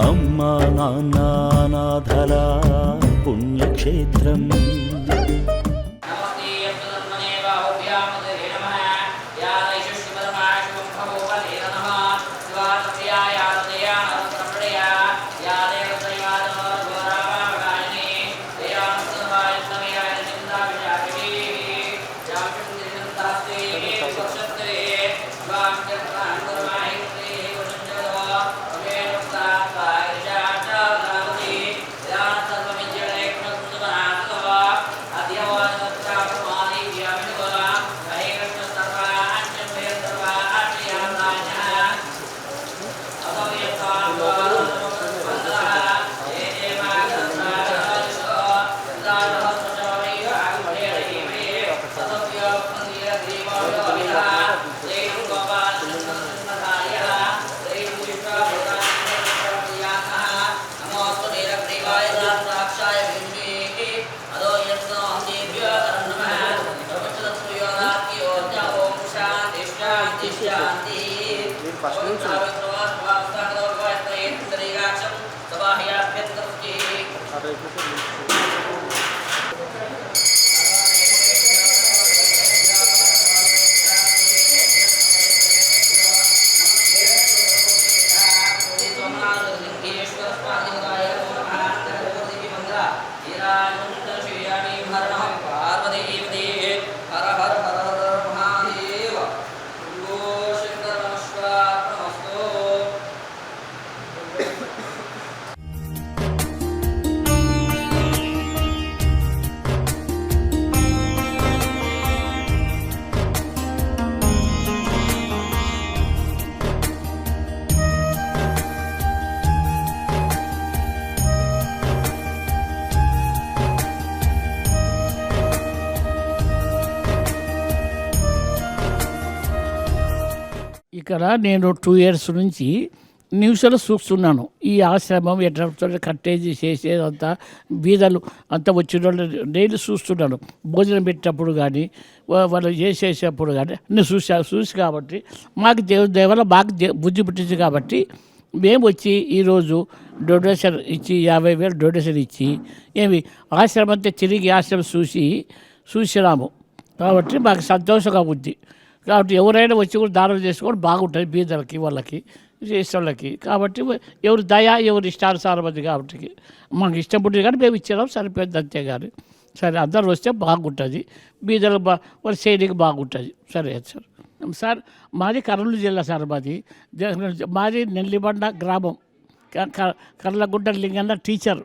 అమ్మా నాన్న నాథల పుణ్యక్షేత్రం. ఇక్కడ నేను 2 years నుంచి న్యూస్లో చూస్తున్నాను. ఈ ఆశ్రమం ఎట్లా కట్టేది చేసేదంతా బీదలు అంతా వచ్చిన వాళ్ళు డైలీ చూస్తున్నాను. భోజనం పెట్టేటప్పుడు కానీ వాళ్ళు చేసేటప్పుడు కానీ నేను చూసి కాబట్టి మాకు దేవల బాగా బుద్ధి పుట్టింది కాబట్టి మేము వచ్చి ఈరోజు డొనేషన్ ఇచ్చి 50,000 డొనేషన్ ఇచ్చి ఏమి ఆశ్రమంతో తిరిగి ఆశ్రమం చూసినాము కాబట్టి మాకు సంతోషంగా ఉంది. కాబట్టి ఎవరైనా వచ్చి కూడా దానం చేసుకోవడం బాగుంటుంది బీదలకి వాళ్ళకి చేసేవాళ్ళకి. కాబట్టి ఎవరు దయ ఎవరు ఇష్టానుసారం అది కాబట్టి మాకు ఇష్టం పుట్టింది కానీ మేము ఇచ్చేదాం సరిపోయింది అంతే. కానీ సరే అందరూ వస్తే బాగుంటుంది బీదలు వాళ్ళ శైలికి బాగుంటుంది. సరే సార్ మాది కర్నూలు జిల్లా సార్. మాది నెల్లిబండ గ్రామం. కర్లగుడ్డ లింగన్న టీచర్.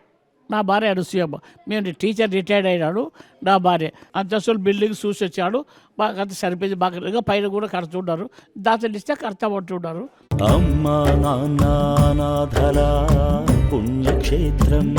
నా భార్య అనుసూయమ్మ. మేము టీచర్ రిటైర్డ్ అయినాడు. నా భార్య అంతస్తులు బిల్డింగ్ చూసి వచ్చాడు. బాగా అంత సరిపోయింది. బాగా పైన కూడా కడుతున్నారు. దాతలు ఇస్తే కడతామంటున్నారు. అమ్మా నాన్న నాథల పుణ్యక్షేత్రం.